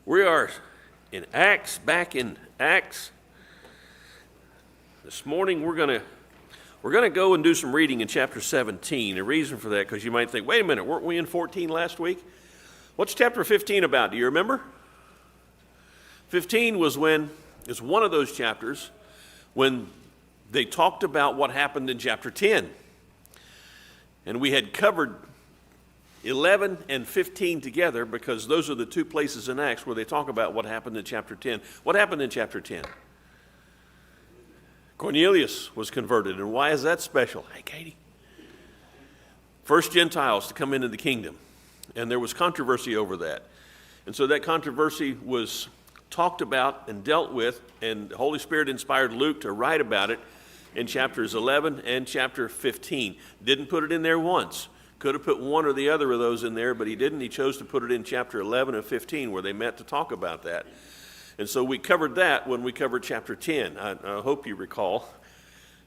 We are in Acts, back in Acts. This morning we're gonna go and do some reading in chapter 17. The reason for that, because you might think, wait a minute, weren't we in 14 last week? What's chapter 15 about? Do you remember? 15 is one of those chapters when they talked about what happened in chapter 10. And we had covered 11 and 15 together because those are the two places in Acts where they talk about what happened in chapter 10. What happened in chapter 10? Cornelius was converted. And why is that special? Hey, Katie. First Gentiles to come into the kingdom. And there was controversy over that. And so that controversy was talked about and dealt with, and the Holy Spirit inspired Luke to write about it in chapters 11 and chapter 15. Didn't put it in there once. Could have put one or the other of those in there, but he didn't. He chose to put it in chapter 11 and 15 where they met to talk about that. And so we covered that when we covered chapter 10. I hope you recall.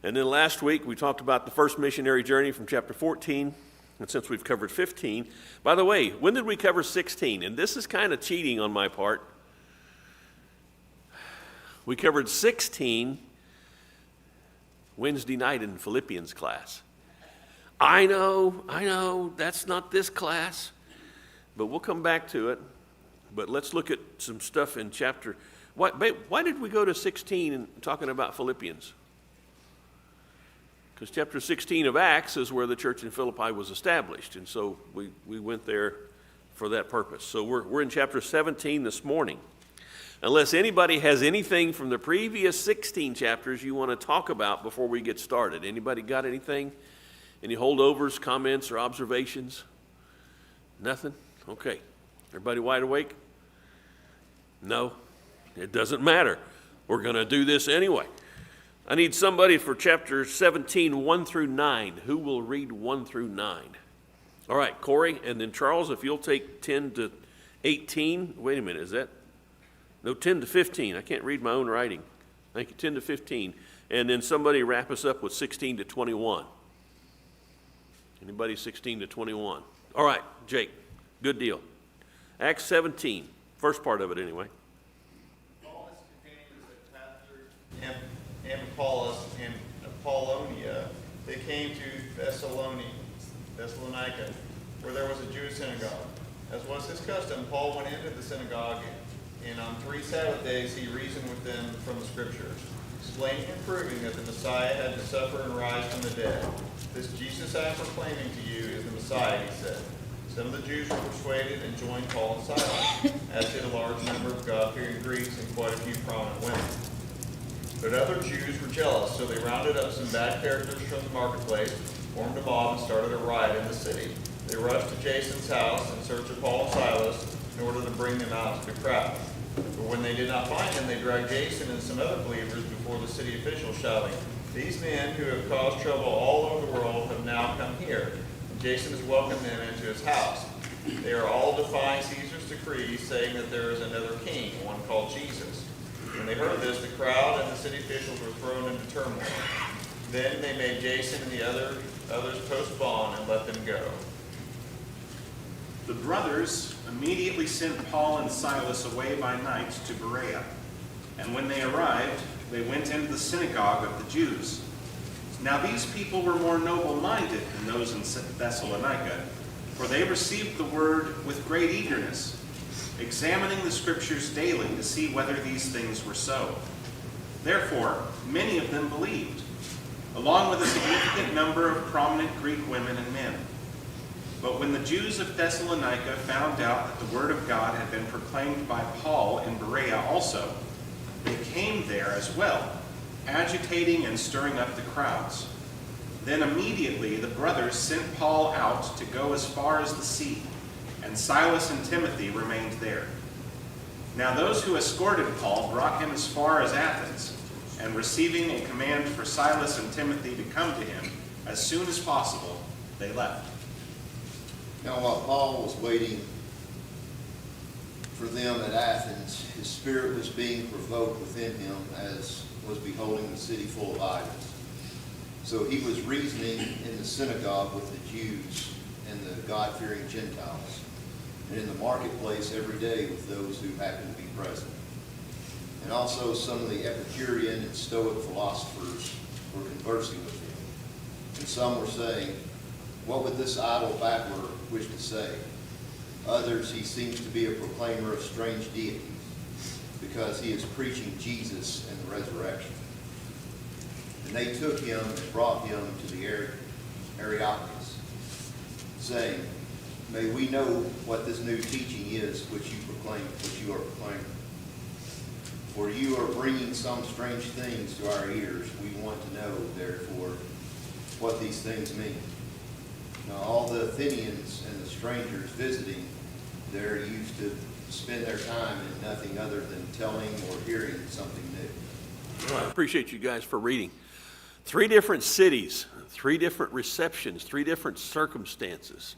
And then last week we talked about the first missionary journey from chapter 14. And since we've covered 15, by the way, when did we cover 16? And this is kind of cheating on my part. We covered 16 Wednesday night in Philippians class. I know, that's not this class, but we'll come back to it. But let's look at some stuff in chapter. Why did we go to 16 and talking about Philippians? Because chapter 16 of Acts is where the church in Philippi was established, and so we went there for that purpose. So we're in chapter 17 this morning. Unless anybody has anything from the previous 16 chapters you want to talk about before we get started. Anybody got anything? Any holdovers, comments, or observations? Nothing? Okay. Everybody wide awake? No? It doesn't matter. We're going to do this anyway. I need somebody for chapter 17, 1 through 9. Who will read 1 through 9? All right, Corey, and then Charles, if you'll take 10 to 18. Wait a minute, is that? No, 10 to 15. I can't read my own writing. Thank you, 10 to 15. And then somebody wrap us up with 16 to 21. Anybody 16 to 21? All right, Jake, good deal. Acts 17, first part of it anyway. Paul is contained as a pastor and Apollos and Apollonia. They came to Thessalonica, where there was a Jewish synagogue. As was his custom, Paul went into the synagogue, and on 3 Sabbath days he reasoned with them from the Scriptures, explaining and proving that the Messiah had to suffer and rise from the dead. This Jesus I am proclaiming to you is the Messiah, he said. Some of the Jews were persuaded and joined Paul and Silas, as did a large number of God-fearing Greeks and quite a few prominent women. But other Jews were jealous, so they rounded up some bad characters from the marketplace, formed a mob, and started a riot in the city. They rushed to Jason's house in search of Paul and Silas in order to bring them out to the crowd. But when they did not find them, they dragged Jason and some other believers before the city officials, shouting, "These men who have caused trouble all over the world have now come here, and Jason has welcomed them into his house. They are all defying Caesar's decree, saying that there is another king, one called Jesus." When they heard this, the crowd and the city officials were thrown into turmoil. Then they made Jason and the others post bond and let them go. The brothers immediately sent Paul and Silas away by night to Berea. And when they arrived, they went into the synagogue of the Jews. Now these people were more noble-minded than those in Thessalonica, for they received the word with great eagerness, examining the Scriptures daily to see whether these things were so. Therefore, many of them believed, along with a significant number of prominent Greek women and men. But when the Jews of Thessalonica found out that the word of God had been proclaimed by Paul in Berea also, they came there as well, agitating and stirring up the crowds. Then immediately the brothers sent Paul out to go as far as the sea, and Silas and Timothy remained there. Now those who escorted Paul brought him as far as Athens, and receiving a command for Silas and Timothy to come to him as soon as possible, they left. Now while Paul was waiting for them at Athens, his spirit was being provoked within him as was beholding the city full of idols. So he was reasoning in the synagogue with the Jews and the God-fearing Gentiles. and in the marketplace every day with those who happen to be present. And also some of the Epicurean and Stoic philosophers were conversing with him. And some were saying, "What would this idle babbler wish to say?" Others, "He seems to be a proclaimer of strange deities, because he is preaching Jesus and the resurrection." And they took him and brought him to the Areopagus, saying, "May we know what this new teaching is which you are proclaiming. For you are bringing some strange things to our ears. We want to know, therefore, what these things mean." Now all the Athenians and the strangers visiting there used to spend their time in nothing other than telling or hearing something new. Well, I appreciate you guys for reading. 3 different cities, 3 different receptions, 3 different circumstances.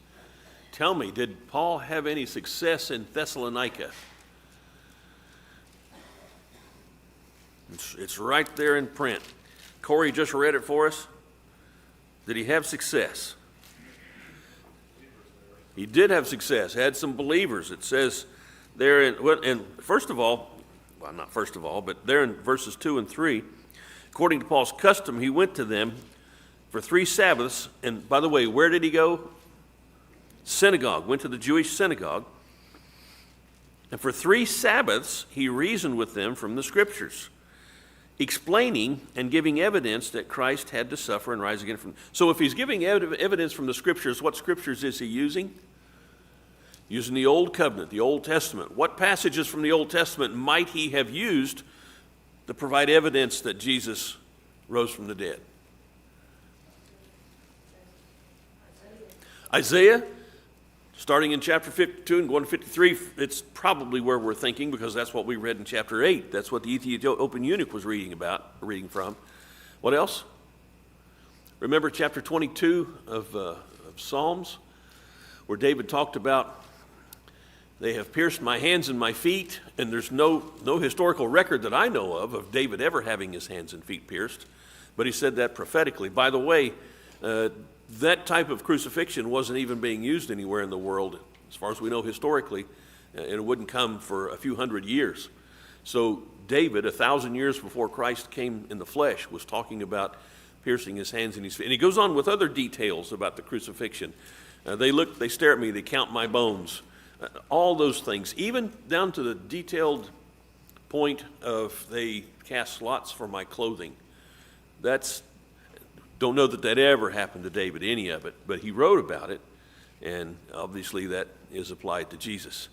Tell me, did Paul have any success in Thessalonica? It's right there in print. Corey just read it for us. Did he have success? He did have success, had some believers. It says there and first of all, well, not first of all, but there in verses 2 and 3, according to Paul's custom, he went to them for 3 Sabbaths. And by the way, where did he go? Synagogue. Went to the Jewish synagogue. And for 3 Sabbaths, he reasoned with them from the Scriptures, explaining and giving evidence that Christ had to suffer and rise again from. So if he's giving evidence from the Scriptures, what Scriptures is he using? Using the Old Covenant, the Old Testament. What passages from the Old Testament might he have used to provide evidence that Jesus rose from the dead? Isaiah, starting in chapter 52 and going to 53, it's probably where we're thinking, because that's what we read in chapter 8. That's what the Ethiopian eunuch was reading from. What else? Remember chapter 22 of Psalms, where David talked about, "They have pierced my hands and my feet," and there's no historical record that I know of David ever having his hands and feet pierced, but he said that prophetically. By the way, that type of crucifixion wasn't even being used anywhere in the world, as far as we know historically, and it wouldn't come for a few hundred years. So David, 1,000 years before Christ came in the flesh, was talking about piercing his hands and his feet. And he goes on with other details about the crucifixion. They stare at me, they count my bones. All those things, even down to the detailed point of they cast lots for my clothing. Don't know that ever happened to David, any of it, but he wrote about it, and obviously that is applied to Jesus.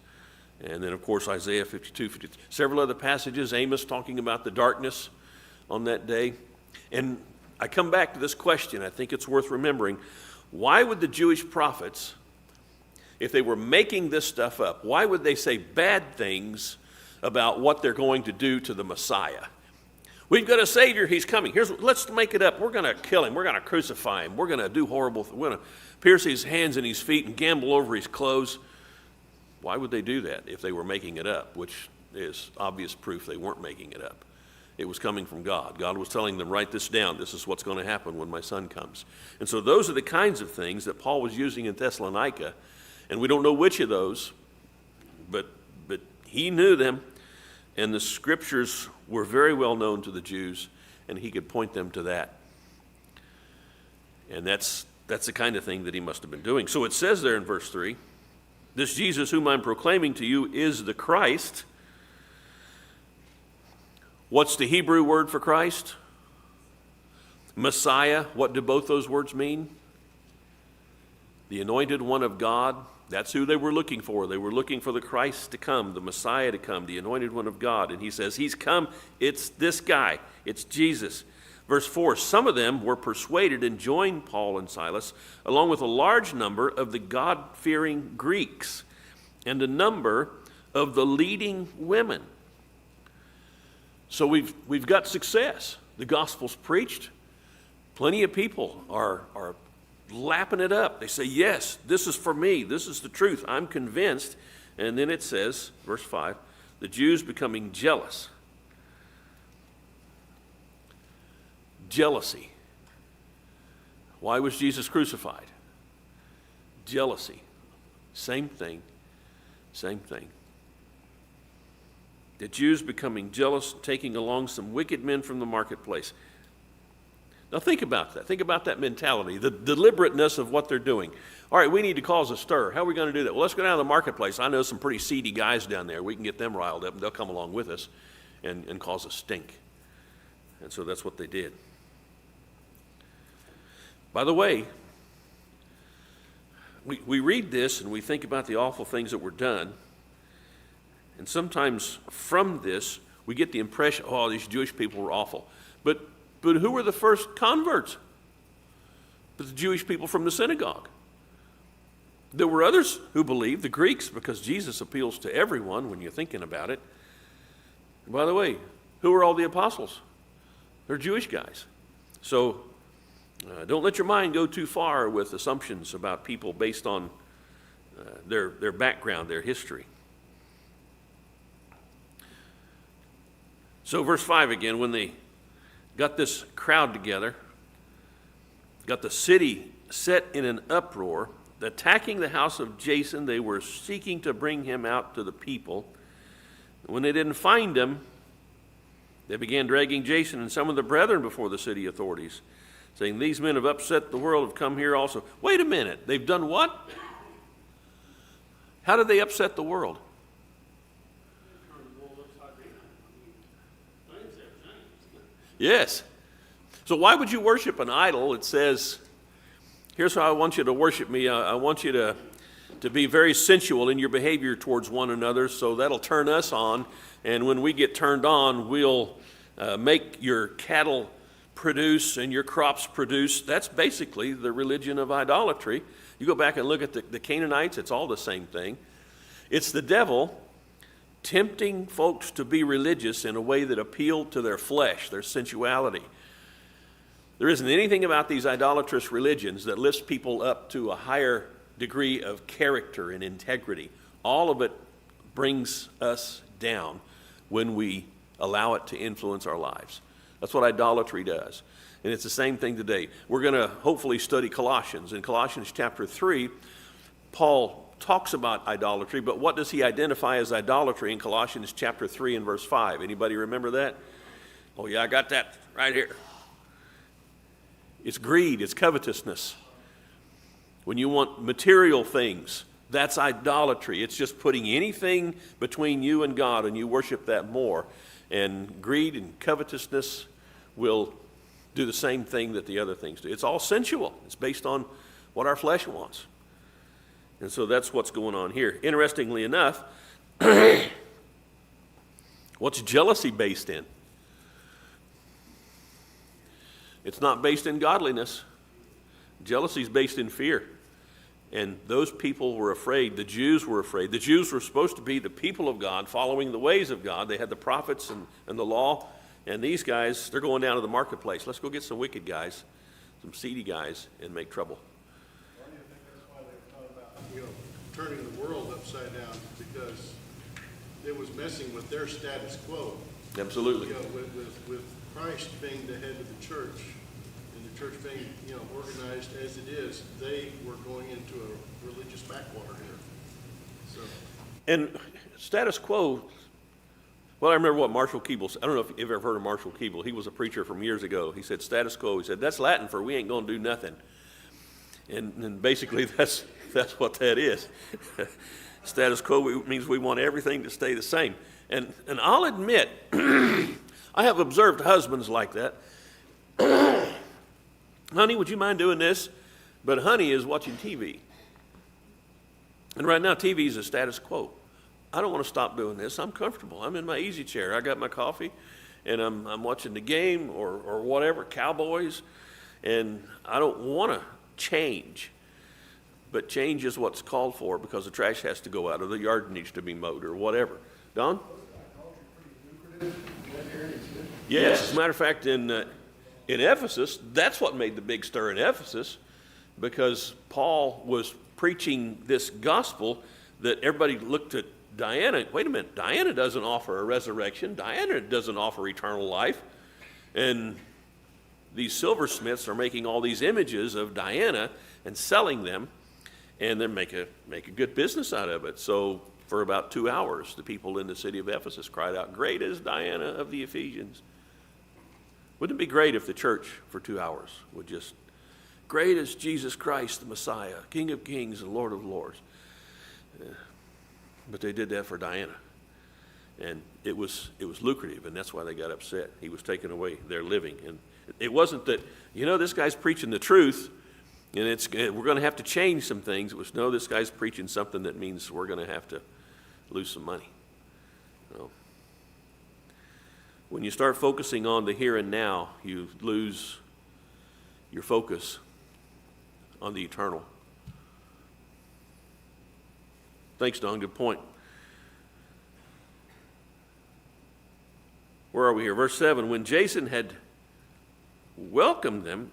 And then, of course, Isaiah 52, 53, several other passages, Amos talking about the darkness on that day. And I come back to this question, I think it's worth remembering. Why would the Jewish prophets, if they were making this stuff up, why would they say bad things about what they're going to do to the Messiah? We've got a Savior, he's coming. Let's make it up. We're going to kill him. We're going to crucify him. We're going to do horrible things. We're going to pierce his hands and his feet and gamble over his clothes. Why would they do that if they were making it up, which is obvious proof they weren't making it up? It was coming from God. God was telling them, write this down. This is what's going to happen when my son comes. And so those are the kinds of things that Paul was using in Thessalonica. And we don't know which of those, but he knew them. And the Scriptures were very well known to the Jews, and he could point them to that. And that's the kind of thing that he must have been doing. So it says there in verse 3, "This Jesus whom I'm proclaiming to you is the Christ." What's the Hebrew word for Christ? Messiah. What do both those words mean? The anointed one of God. That's who they were looking for. They were looking for the Christ to come, the Messiah to come, the anointed one of God. And he says, he's come. It's this guy. It's Jesus. Verse 4, some of them were persuaded and joined Paul and Silas, along with a large number of the God-fearing Greeks and a number of the leading women. So we've got success. The gospel's preached. Plenty of people are lapping it up. They say, yes, this is for me. This is the truth. I'm convinced. And then it says, verse 5, the Jews becoming jealous. Jealousy. Why was Jesus crucified? Jealousy. Same thing. Same thing. The Jews becoming jealous, taking along some wicked men from the marketplace. Now think about that. Think about that mentality, the deliberateness of what they're doing. All right, we need to cause a stir. How are we going to do that? Well, let's go down to the marketplace. I know some pretty seedy guys down there. We can get them riled up, and they'll come along with us and cause a stink. And so that's what they did. By the way, we read this and we think about the awful things that were done. And sometimes from this, we get the impression, oh, these Jewish people were awful. But who were the first converts? But the Jewish people from the synagogue. There were others who believed, the Greeks, because Jesus appeals to everyone when you're thinking about it. And by the way, who are all the apostles? They're Jewish guys. So don't let your mind go too far with assumptions about people based on their background, their history. So verse 5 again, when they got this crowd together, got the city set in an uproar, attacking the house of Jason, they were seeking to bring him out to the people. When they didn't find him, they began dragging Jason and some of the brethren before the city authorities, saying, these men have upset the world, have come here also. Wait a minute, they've done what? How did they upset the world? Yes. So why would you worship an idol? It says, here's how I want you to worship me. I want you to be very sensual in your behavior towards one another, so that'll turn us on. And when we get turned on, we'll make your cattle produce and your crops produce. That's basically the religion of idolatry. You go back and look at the Canaanites, it's all the same thing. It's the devil tempting folks to be religious in a way that appealed to their flesh, their sensuality. There isn't anything about these idolatrous religions that lifts people up to a higher degree of character and integrity. All of it brings us down when we allow it to influence our lives. That's what idolatry does. And it's the same thing today. We're going to hopefully study Colossians. In Colossians chapter 3, Paul talks about idolatry, but what does he identify as idolatry in Colossians chapter 3 and verse 5? Anybody remember that? Oh yeah, I got that right here. It's greed, it's covetousness. When you want material things, that's idolatry. It's just putting anything between you and God, and you worship that more. And greed and covetousness will do the same thing that the other things do. It's all sensual. It's based on what our flesh wants. And so that's what's going on here. Interestingly enough, what's jealousy based in? It's not based in godliness. Jealousy is based in fear. And those people were afraid. The Jews were afraid. The Jews were supposed to be the people of God, following the ways of God. They had the prophets and the law. And these guys, they're going down to the marketplace. Let's go get some wicked guys, some seedy guys, and make trouble. Why do you think that's why they thought about, turning the world upside down? Because it was messing with their status quo. Absolutely. With Christ being the head of the church, and the church being, organized as it is, they were going into a religious backwater here. So. And status quo, well, I remember what Marshall Keeble said. I don't know if you've ever heard of Marshall Keeble. He was a preacher from years ago. He said, status quo. He said, that's Latin for we ain't going to do nothing. And basically that's what that is. Status quo means we want everything to stay the same. And I'll admit, I have observed husbands like that. Honey, would you mind doing this? But honey is watching TV. And right now, TV is a status quo. I don't want to stop doing this. I'm comfortable. I'm in my easy chair. I got my coffee, and I'm watching the game or whatever, Cowboys, and I don't want to change. But change is what's called for because the trash has to go out or the yard needs to be mowed or whatever. Don? Yes, as a matter of fact, in Ephesus, that's what made the big stir in Ephesus, because Paul was preaching this gospel that everybody looked at Diana. Wait a minute, Diana doesn't offer a resurrection. Diana doesn't offer eternal life. And these silversmiths are making all these images of Diana and selling them, and they make a good business out of it. So For about 2 hours, the people in the city of Ephesus cried out, "Great is Diana of the Ephesians." Wouldn't it be great if the church for 2 hours would just, "Great is Jesus Christ, the Messiah, King of kings and Lord of lords." But they did that for Diana. And it was lucrative, and that's why they got upset. He was taking away their living. And it wasn't that, this guy's preaching the truth, and we're going to have to change some things. It was, no, this guy's preaching something that means we're going to have to lose some money. When you start focusing on the here and now, you lose your focus on the eternal. Thanks, Don. Good point. Where are we here? Verse 7, when Jason has welcomed them,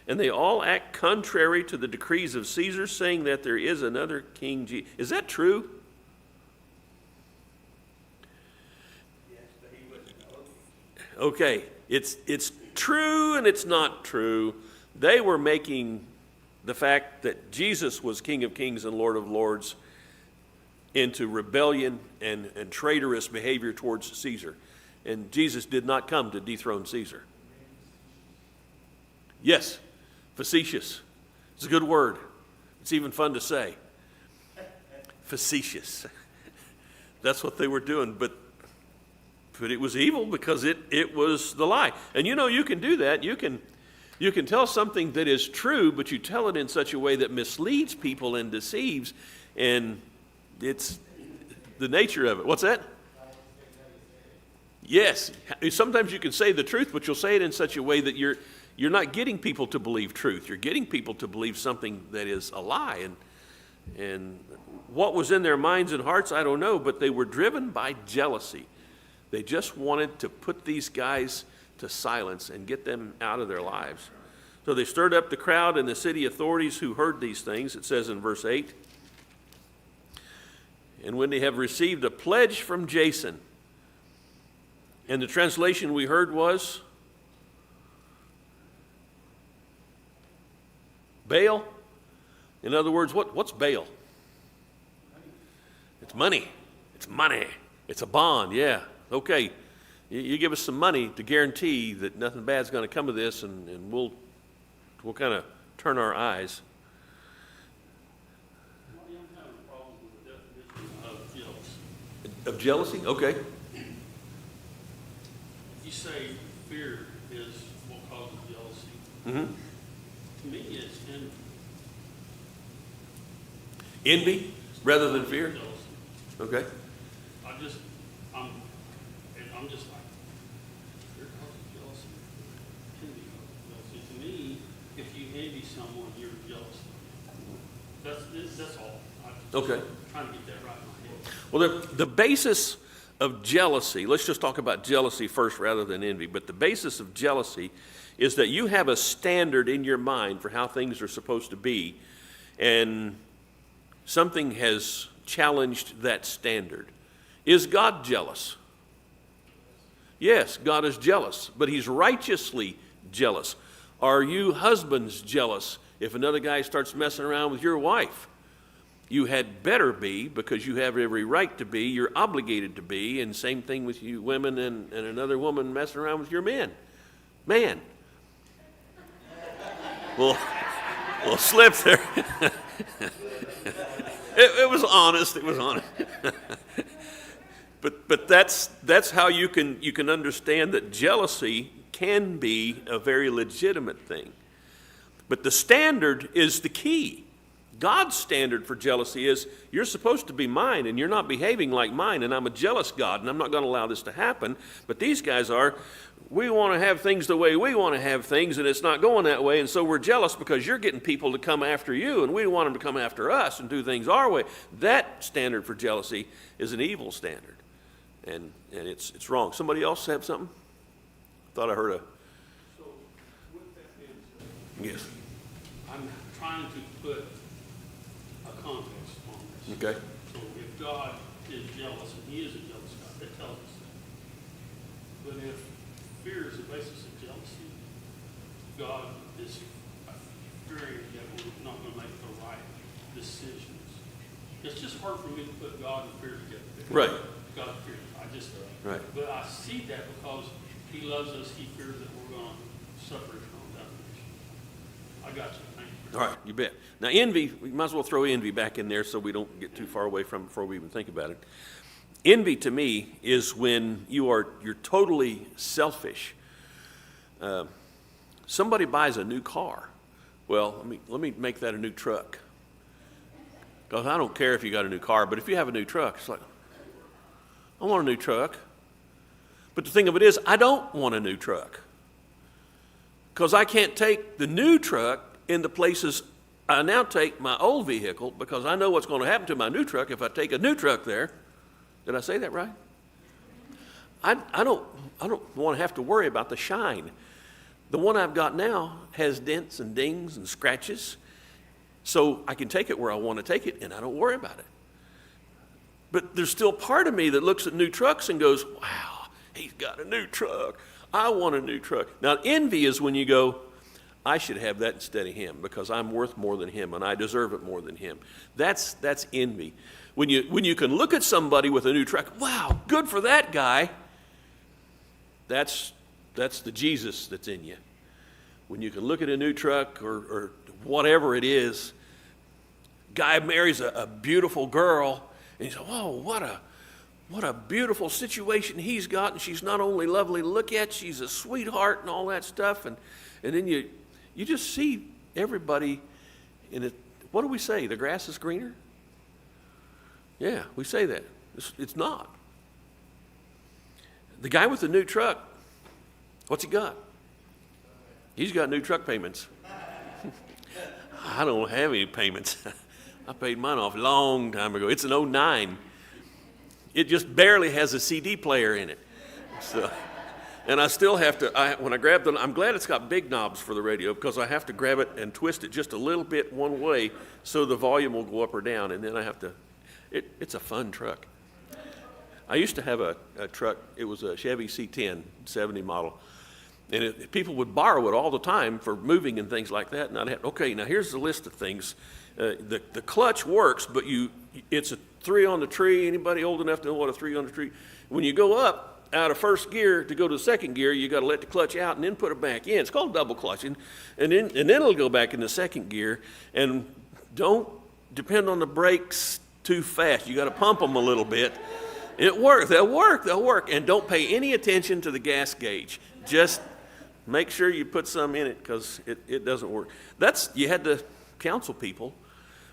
and they all act contrary to the decrees of Caesar, saying that there is another king. Is that true? Yes, but he wouldn't know. Okay, it's true and it's not true. They were making the fact that Jesus was King of Kings and Lord of Lords into rebellion and traitorous behavior towards Caesar. And Jesus did not come to dethrone Caesar. Yes, facetious. It's a good word. It's even fun to say. Facetious. That's what they were doing, but it was evil because it was the lie. And you can do that. You can tell something that is true, but you tell it in such a way that misleads people and deceives, and it's the nature of it. What's that? Yes. Sometimes you can say the truth, but you'll say it in such a way that you're not getting people to believe truth. You're getting people to believe something that is a lie. And what was in their minds and hearts, I don't know, but they were driven by jealousy. They just wanted to put these guys to silence and get them out of their lives. So they stirred up the crowd and the city authorities who heard these things. It says in verse 8, and when they have received a pledge from Jason, and the translation we heard was bail. In other words, what's bail? It's money. It's money. It's a bond, yeah. Okay, you give us some money to guarantee that nothing bad's going to come of this, and we'll kind of turn our eyes. I'm having a problem with the definition of jealousy. Of jealousy? Okay. You say fear is what causes jealousy. Mm-hmm. To me, it's envy. Envy rather than fear? Jealousy. Okay. I'm just like, fear causes jealousy. Envy causes jealousy. To me, if you envy someone, you're jealous. That's all. Okay. I'm trying to get that right in my head. Well, the basis of jealousy, let's just talk about jealousy first rather than envy, but the basis of jealousy is that you have a standard in your mind for how things are supposed to be, and something has challenged that standard. Is God jealous? Yes, God is jealous, but he's righteously jealous. Are you husbands jealous if another guy starts messing around with your wife? You had better be, because you have every right to be. You're obligated to be, and same thing with you women and another woman messing around with your man. Well, slip there. It was honest. It was honest. But that's how you can understand that jealousy can be a very legitimate thing. But the standard is the key. God's standard for jealousy is, you're supposed to be mine, and you're not behaving like mine, and I'm a jealous God, and I'm not going to allow this to happen. But these guys are, we want to have things the way we want to have things, and it's not going that way, and so we're jealous because you're getting people to come after you, and we want them to come after us and do things our way. That standard for jealousy is an evil standard, and it's wrong. Somebody else have something? Thought I heard a... So, with that being said, Yes. I'm trying to put a context on this. Okay. So if God is jealous, and he is a jealous God, that tells us that. But if fear is the basis of jealousy, God is fearing that we're not going to make the right decisions. It's just hard for me to put God and fear together. Right. God and fear, I just, Right. but I see that because he loves us, he fears that we're going to suffer eternal damnation. I got you, thank you. All right, you bet. Now, envy, we might as well throw envy back in there so we don't get too far away from it before we even think about it. Envy to me is when you're totally selfish. Somebody buys a new car. Well, let me make that a new truck. Because I don't care if you got a new car, but if you have a new truck, it's like, I want a new truck. But the thing of it is, I don't want a new truck. Because I can't take the new truck into places I now take my old vehicle, because I know what's going to happen to my new truck if I take a new truck there. Did I say that right? I don't want to have to worry about the shine. The one I've got now has dents and dings and scratches, so I can take it where I want to take it, and I don't worry about it. But there's still part of me that looks at new trucks and goes, wow, he's got a new truck. I want a new truck. Now, envy is when you go, I should have that instead of him because I'm worth more than him and I deserve it more than him. That's envy. When you can look at somebody with a new truck, wow, good for that guy. That's the Jesus that's in you. When you can look at a new truck or whatever it is, guy marries a beautiful girl, and you say, oh, what a beautiful situation he's got, and she's not only lovely to look at, she's a sweetheart and all that stuff, and then you just see everybody in it. What do we say? The grass is greener? Yeah, we say that. It's not. The guy with the new truck, what's he got? He's got new truck payments. I don't have any payments. I paid mine off a long time ago. It's an 09. It just barely has a CD player in it. So, and I still have to, when I grab the, I'm glad it's got big knobs for the radio because I have to grab it and twist it just a little bit one way so the volume will go up or down, and then I have to, it's a fun truck. I used to have a truck, it was a Chevy C10, 70 model, and people would borrow it all the time for moving and things like that, and I'd have, okay, now here's the list of things. The clutch works, but it's a 3 on the tree. Anybody old enough to know what a 3 on the tree? When you go up out of first gear to go to the second gear, you got to let the clutch out and then put it back in. It's called double clutching, and then it'll go back in the second gear. And don't depend on the brakes too fast. You got to pump them a little bit. It works. They'll work. And don't pay any attention to the gas gauge. Just make sure you put some in it because it doesn't work. You had to counsel people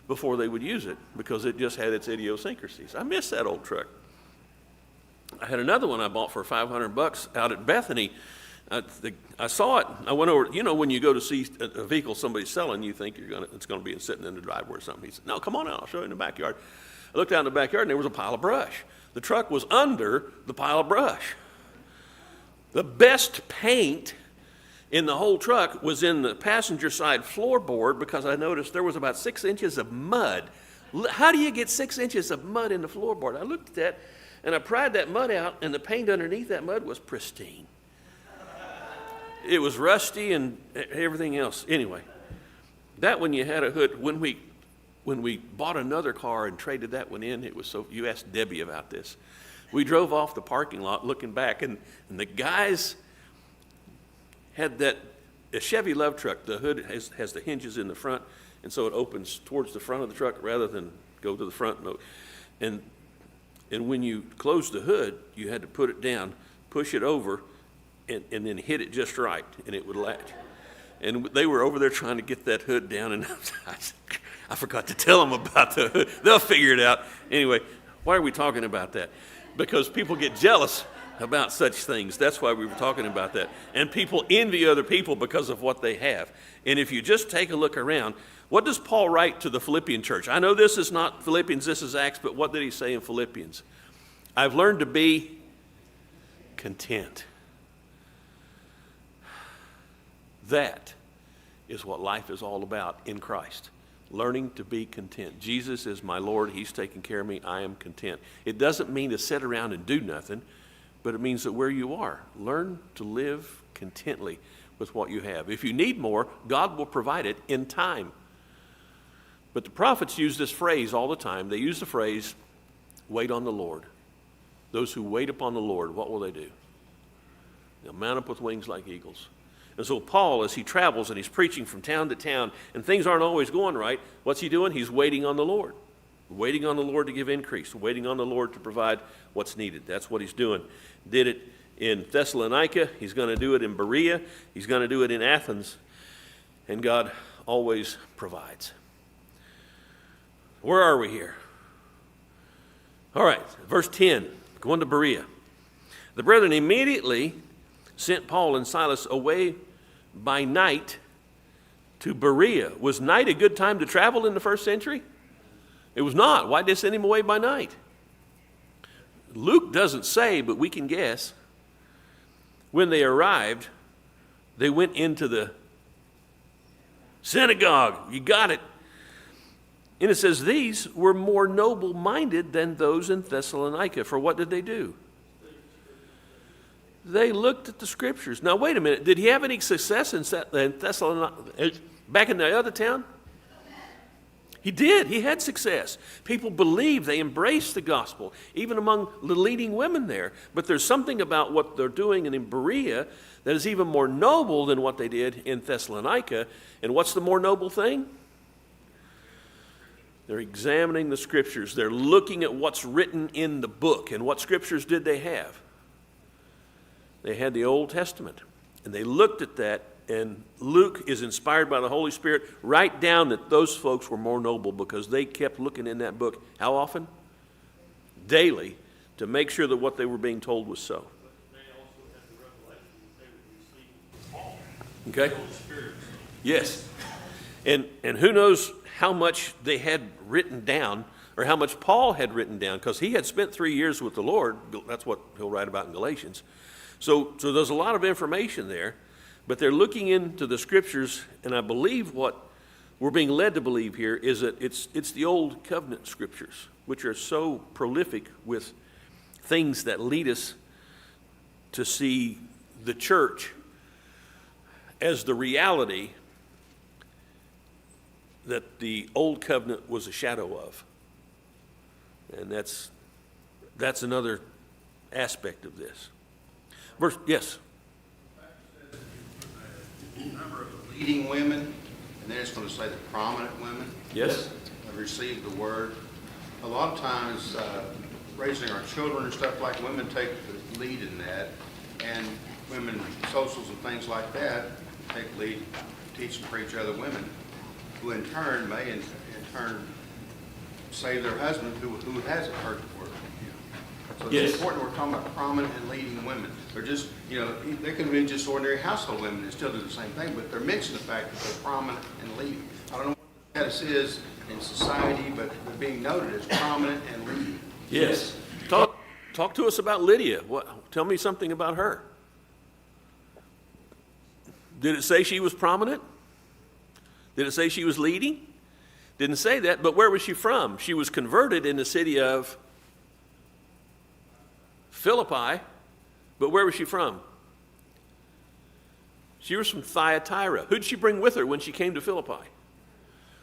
before they would use it because it just had its idiosyncrasies. I miss that old truck. I had another one I bought for $500 out at Bethany. I saw it. I went over. You know, when you go to see a vehicle somebody's selling, you think it's going to be sitting in the driveway or something. He said, "No, come on out. I'll show you in the backyard." I looked out in the backyard and there was a pile of brush. The truck was under the pile of brush. The best paint in the whole truck was in the passenger side floorboard because I noticed there was about 6 inches of mud. How do you get 6 inches of mud in the floorboard? I looked at that and I pried that mud out, and the paint underneath that mud was pristine. It was rusty and everything else. Anyway, that one you had a hood. When we bought another car and traded that one in, it was so. You asked Debbie about this. We drove off the parking lot looking back, and the guys had a Chevy Love truck. The hood has the hinges in the front, and so it opens towards the front of the truck rather than go to the front. And when you closed the hood, you had to put it down, push it over, and then hit it just right, and it would latch. And they were over there trying to get that hood down, and I forgot to tell them about the hood. They'll figure it out. Anyway, why are we talking about that? Because people get jealous about such things. That's why we were talking about that. And people envy other people because of what they have. And if you just take a look around, what does Paul write to the Philippian church? I know this is not Philippians, this is Acts, but what did he say in Philippians? I've learned to be content. That is what life is all about in Christ. Learning to be content. Jesus is my Lord. He's taking care of me. I am content. It doesn't mean to sit around and do nothing, but it means that where you are, learn to live contently with what you have. If you need more, God will provide it in time. But the prophets use this phrase all the time. They use the phrase, wait on the Lord. Those who wait upon the Lord, what will they do? They'll mount up with wings like eagles. And so Paul, as he travels and he's preaching from town to town, and things aren't always going right, what's he doing? He's waiting on the Lord. Waiting on the Lord to give increase. Waiting on the Lord to provide what's needed. That's what he's doing. Did it in Thessalonica. He's going to do it in Berea. He's going to do it in Athens. And God always provides. Where are we here? All right, verse 10, going to Berea. The brethren immediately sent Paul and Silas away by night to Berea. Was night a good time to travel in the first century? It was not. Why did they send him away by night? Luke doesn't say, but we can guess. When they arrived, they went into the synagogue. You got it. And it says, these were more noble-minded than those in Thessalonica. For what did they do? They looked at the Scriptures. Now, wait a minute. Did he have any success in Thessalonica, back in the other town? He did. He had success. People believed. They embraced the gospel, even among the leading women there. But there's something about what they're doing in Berea that is even more noble than what they did in Thessalonica. And what's the more noble thing? They're examining the Scriptures. They're looking at what's written in the book. And what Scriptures did they have? They had the Old Testament. And they looked at that, and Luke is inspired by the Holy Spirit. Write down that those folks were more noble because they kept looking in that book. How often? Daily, to make sure that what they were being told was so. They also had the revelation that they would receive Paul. Okay? The Holy Spirit. Yes. And who knows how much they had written down, or how much Paul had written down, because he had spent 3 years with the Lord. That's what he'll write about in Galatians. So there's a lot of information there, but they're looking into the Scriptures, and I believe what we're being led to believe here is that it's the Old Covenant Scriptures, which are so prolific with things that lead us to see the church as the reality that the Old Covenant was a shadow of. And that's another aspect of this. Verse, yes. Number of the leading women, and then it's going to say the prominent women. Yes. Have received the word. A lot of times, raising our children and stuff like women take the lead in that, and women socials and things like that take lead, teach and preach other women, who in turn may in turn save their husband who hasn't heard the word. So Yes. it's important we're talking about prominent and leading women. They're just, they can be just ordinary household women and still do the same thing, but they're mentioning the fact that they're prominent and leading. I don't know what status is in society, but they're being noted as prominent and leading. Yes. Talk to us about Lydia. Tell me something about her. Did it say she was prominent? Did it say she was leading? Didn't say that, but where was she from? She was converted in the city of Philippi, but where was she from? She was from Thyatira. Who did she bring with her when she came to Philippi?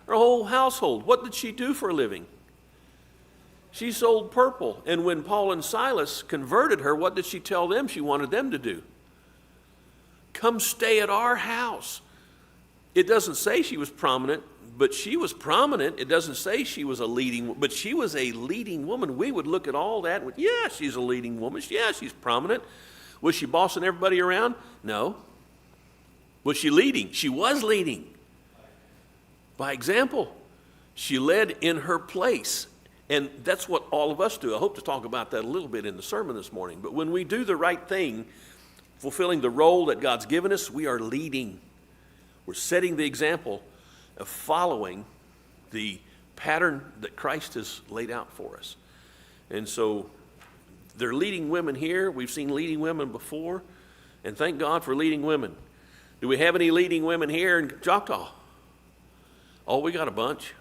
Her whole household. What did she do for a living? She sold purple. And when Paul and Silas converted her, what did she tell them she wanted them to do? Come stay at our house. It doesn't say she was prominent, but she was prominent. It doesn't say she was a leading, but she was a leading woman. We would look at all that and, yeah, she's a leading woman. Yeah, she's prominent. Was she bossing everybody around? No. Was she leading? She was leading. By example, she led in her place. And that's what all of us do. I hope to talk about that a little bit in the sermon this morning. But when we do the right thing, fulfilling the role that God's given us, we are leading. We're setting the example of following the pattern that Christ has laid out for us. And so they're leading women here. We've seen leading women before. And thank God for leading women. Do we have any leading women here in Choctaw? Oh, we got a bunch.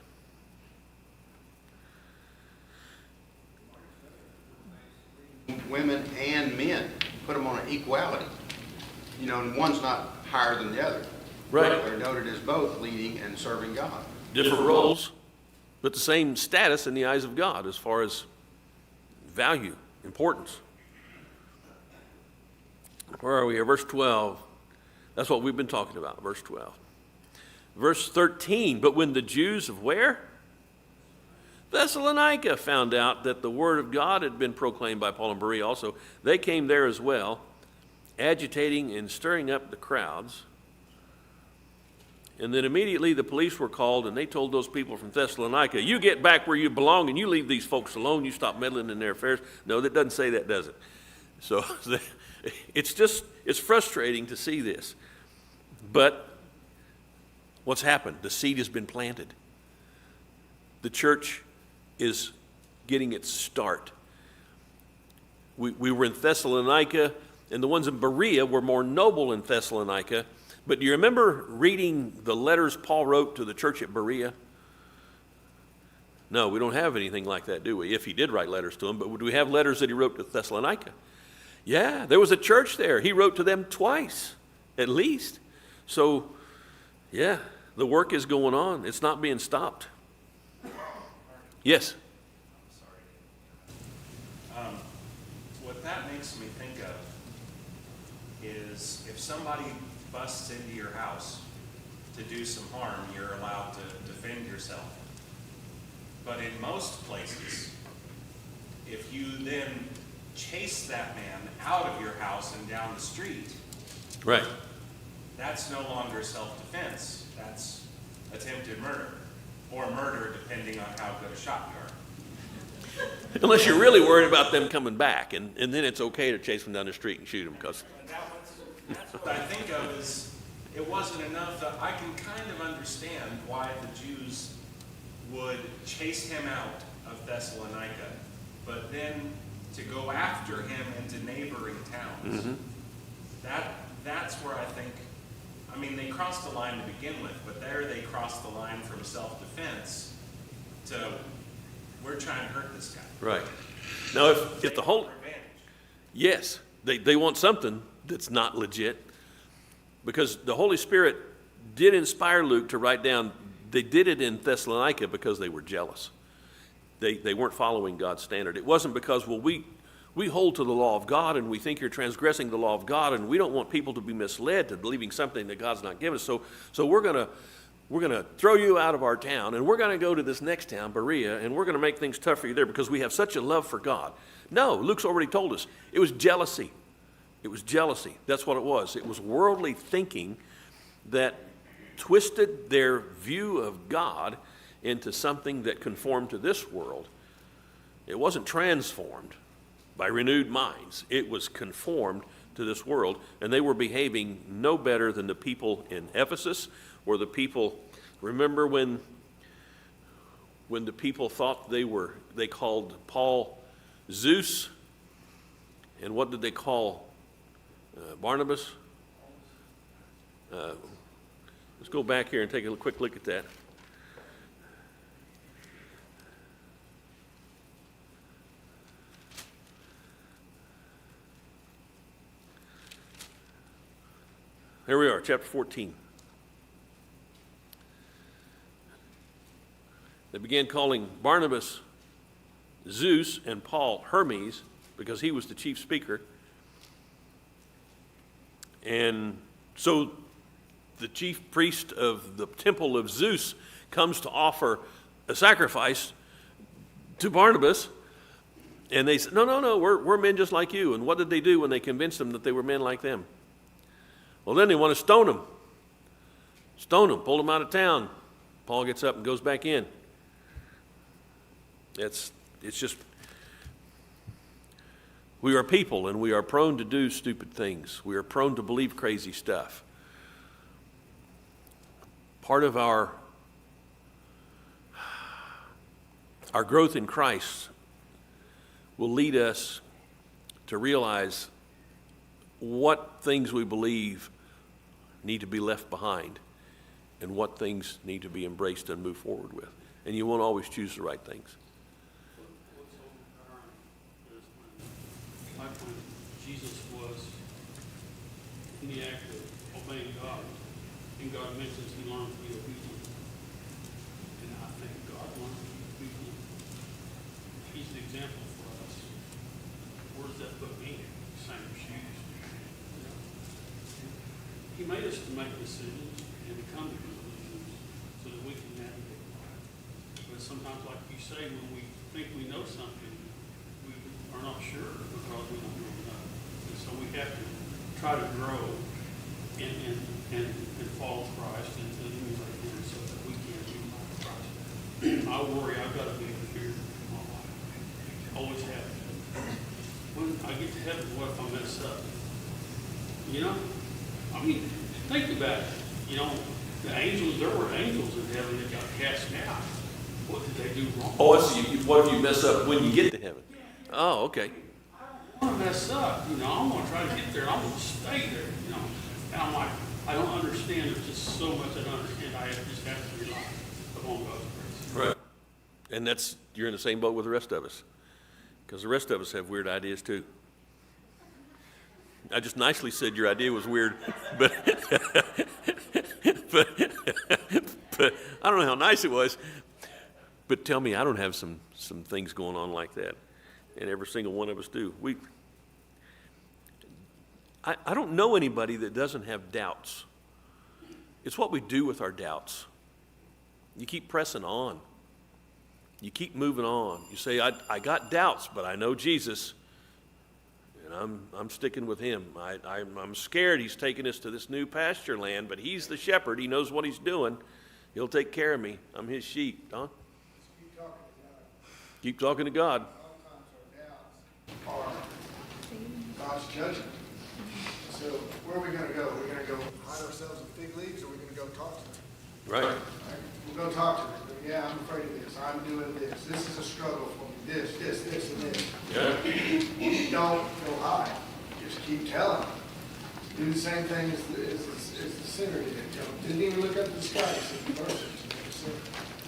Women and men, put them on an equality. And one's not higher than the other. Right. They're noted as both leading and serving God. Different roles. but the same status in the eyes of God as far as value, importance. Where are we here? Verse 12. That's what we've been talking about, verse 12. Verse 13, but when the Jews of where? Thessalonica found out that the word of God had been proclaimed by Paul and Berea also, they came there as well, agitating and stirring up the crowds. And then immediately the police were called, and they told those people from Thessalonica, you get back where you belong and you leave these folks alone. You stop meddling in their affairs. No, that doesn't say that, does it? So it's frustrating to see this. But what's happened? The seed has been planted. The church is getting its start. We were in Thessalonica, and the ones in Berea were more noble in Thessalonica. But do you remember reading the letters Paul wrote to the church at Berea? No, we don't have anything like that, do we? If he did write letters to them, but do we have letters that he wrote to Thessalonica? Yeah, there was a church there. He wrote to them twice, at least. So, yeah, the work is going on. It's not being stopped. Yes? What that makes me think of is if somebody busts into your house to do some harm, you're allowed to defend yourself. But in most places, if you then chase that man out of your house and down the street, Right. that's no longer self-defense. That's attempted murder, or murder depending on how good a shot you are. Unless you're really worried about them coming back, and then it's okay to chase them down the street and shoot them. Because That's what I think of as it wasn't enough. That I can kind of understand why the Jews would chase him out of Thessalonica, but then to go after him into neighboring towns. Mm-hmm. That's where I think, I mean, they crossed the line to begin with, but there they crossed the line from self-defense to we're trying to hurt this guy. right. Now, if the whole... For advantage. Yes, they want something that's not legit, because the Holy Spirit did inspire Luke to write down, they did it in Thessalonica because they were jealous. They weren't following God's standard. It wasn't because, well, we hold to the law of God and we think you're transgressing the law of God and we don't want people to be misled to believing something that God's not given us. So we're going to throw you out of our town, and we're going to go to this next town, Berea, and we're going to make things tough for you there because we have such a love for God. No, Luke's already told us. It was jealousy. It was jealousy. That's what it was. It was worldly thinking that twisted their view of God into something that conformed to this world. It wasn't transformed by renewed minds. It was conformed to this world, and they were behaving no better than the people in Ephesus, or the people, remember when the people thought they called Paul Zeus, and what did they call Barnabas? Let's go back here and take a quick look at that. Here we are, chapter 14. They began calling Barnabas Zeus and Paul Hermes because he was the chief speaker. And so the chief priest of the temple of Zeus comes to offer a sacrifice to Barnabas. And they said, no, we're men just like you. And what did they do when they convinced them that they were men like them? Well, then they want to stone him. Stone him, pull him out of town. Paul gets up and goes back in. It's just, we are people, and we are prone to do stupid things. We are prone to believe crazy stuff. Part of our growth in Christ will lead us to realize what things we believe need to be left behind and what things need to be embraced and moved forward with. And you won't always choose the right things. What's so empowering is when Jesus was in the act of obeying God, and God mentions he learned to be obedient. And I think God wants example for us. Where does that put me? Same shoes. You know? He made us to make decisions and to come to conclusions so that we can navigate life. But sometimes, like you say, when we think we know something, we are not sure because we don't really know. And so we have to try to grow and follow Christ and emulate Him so that we can be like Christ. I worry I've got a big fear in my life. Always have. When I get to heaven, what if I mess up? You know? I mean, think about it. You know, the angels, there were angels in heaven that got cast out. What did they do wrong? Oh, I see. What if you mess up when you get to heaven? Oh, okay. I want to mess up, you know, I'm going to try to get there, I'm going to stay there, you know. And I'm like, I don't understand, there's just so much I don't understand, I just have to rely upon God's grace. Right. And you're in the same boat with the rest of us. Because the rest of us have weird ideas too. I just nicely said your idea was weird, but, but I don't know how nice it was. But tell me, I don't have some things going on like that. And every single one of us do. I don't know anybody that doesn't have doubts. It's what we do with our doubts. You keep pressing on. You keep moving on. You say, I got doubts, but I know Jesus, and I'm sticking with Him. I'm scared He's taking us to this new pasture land, but He's the shepherd. He knows what He's doing. He'll take care of me. I'm His sheep. Huh? Keep talking to God. Are God's judgment. So where are we going to go? We're going to go hide ourselves in fig leaves, or we're going to go talk to them? Right. We'll go talk to them. Yeah, I'm afraid of this. I'm doing this. This is a struggle for me. This, and this. Yeah. Don't go hide. Just keep telling them. Do the same thing as the sinner did. Didn't even look up at the sky. He said, the person.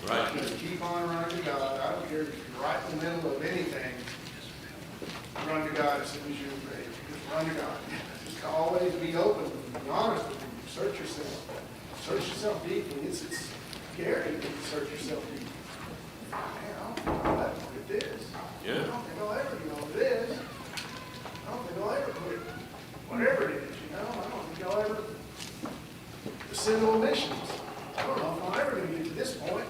Right. Just keep on running to God. I don't care if you're right in the middle of anything. Run to God as soon as you're ready. Just run to God. Just always be open, be honest with Him. Search yourself. Search yourself deeply. It's scary to search yourself deeply. Man, I don't know that what it is. Yeah. I don't think I'll ever get over this. I don't think I'll ever quit whatever it is, you know. I don't think I'll ever ascend on missions. I don't know if I'm ever going to get to this point.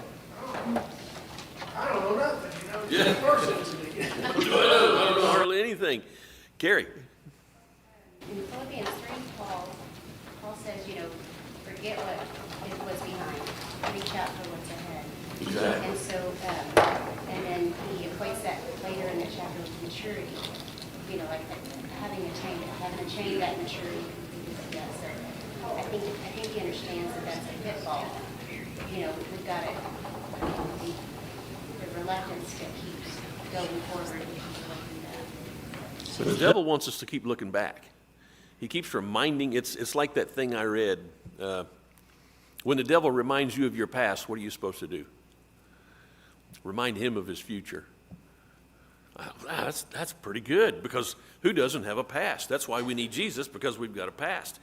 I don't know nothing, you know. Yeah. It's the first incident. I don't know hardly anything. Carrie. In Philippians 3, Paul says, you know, forget what's behind, reach out for what's ahead. Exactly. And so, and then he equates that later in the chapter with maturity, you know, like having attained that maturity. So I think he understands that that's a pitfall. You know, we've got to, the reluctance that keeps going forward and keeps looking back. So the devil wants us to keep looking back. He keeps reminding, it's like that thing I read. When the devil reminds you of your past, what are you supposed to do? Remind him of his future. That's pretty good, because who doesn't have a past? That's why we need Jesus, because we've got a past.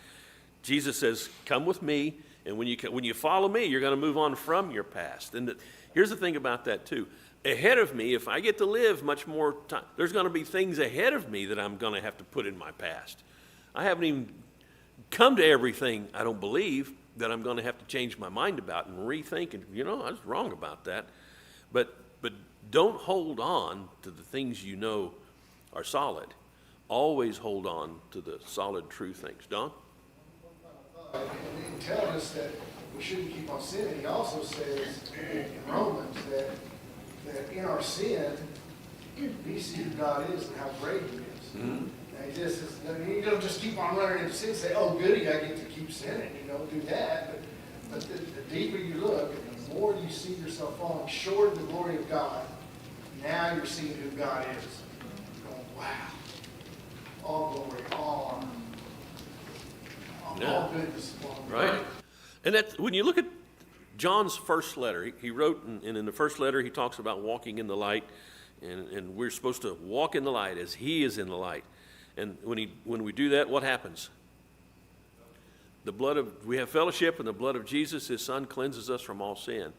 Jesus says, come with me, and when you follow me, you're going to move on from your past. And here's the thing about that too. Ahead of me, if I get to live much more time, there's going to be things ahead of me that I'm going to have to put in my past. I haven't even come to everything, I don't believe, that I'm going to have to change my mind about and rethink. And, you know, I was wrong about that. But don't hold on to the things you know are solid. Always hold on to the solid, true things. Don? In telling us that we shouldn't keep on sinning, he also says in Romans that in our sin, we see who God is and how great He is. Mm-hmm. And you don't just keep on running into sin and say, oh, goody, I get to keep sinning. You don't do that. But the deeper you look and the more you see yourself falling short of the glory of God, now you're seeing who God is. You're going, wow. All glory, all honor. All goodness. Right. And that when you look at John's first letter, he wrote, and in the first letter he talks about walking in the light, and we're supposed to walk in the light as He is in the light. And when we do that, what happens? We have fellowship, and the blood of Jesus, His Son, cleanses us from all sin.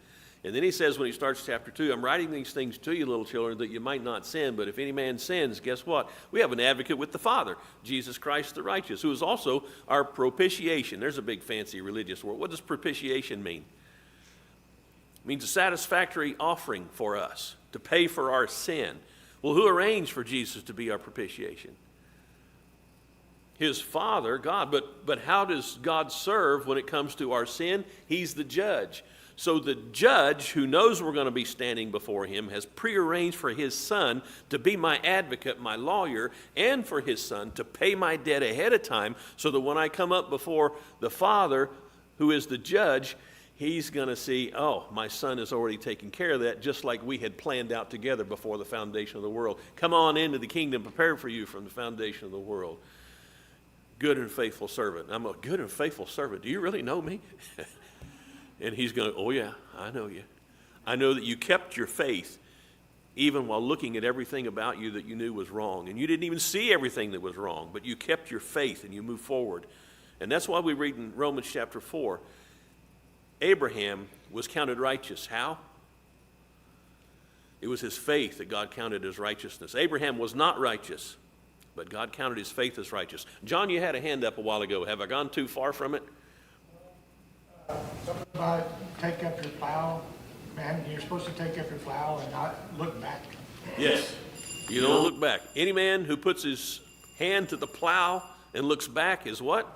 And then he says when he starts chapter 2, I'm writing these things to you, little children, that you might not sin. But if any man sins, guess what? We have an advocate with the Father, Jesus Christ the righteous, who is also our propitiation. There's a big fancy religious word. What does propitiation mean? It means a satisfactory offering for us, to pay for our sin. Well, who arranged for Jesus to be our propitiation? His Father, God. But how does God serve when it comes to our sin? He's the judge. So the judge, who knows we're going to be standing before him, has prearranged for his Son to be my advocate, my lawyer, and for his Son to pay my debt ahead of time, so that when I come up before the Father, who is the judge, he's going to see, oh, my Son has already taken care of that, just like we had planned out together before the foundation of the world. Come on into the kingdom prepared for you from the foundation of the world. Good and faithful servant. I'm a good and faithful servant. Do you really know me? And he's going, oh yeah, I know you. I know that you kept your faith even while looking at everything about you that you knew was wrong. And you didn't even see everything that was wrong, but you kept your faith and you moved forward. And that's why we read in Romans chapter 4, Abraham was counted righteous. How? It was his faith that God counted as righteousness. Abraham was not righteous, but God counted his faith as righteous. John, you had a hand up a while ago. Have I gone too far from it? Something about take up your plow, man, you're supposed to take up your plow and not look back. Yes. You don't look back. Any man who puts his hand to the plow and looks back is what?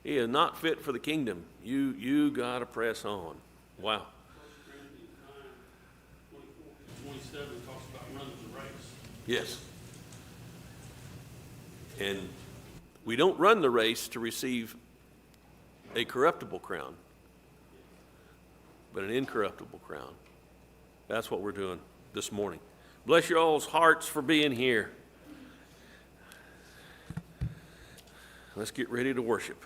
He is not fit for the kingdom. You got to press on. Wow. 27 talks about running the race. Yes. And we don't run the race to receive a corruptible crown, but an incorruptible crown. That's what we're doing this morning. Bless your all's hearts for being here. Let's get ready to worship.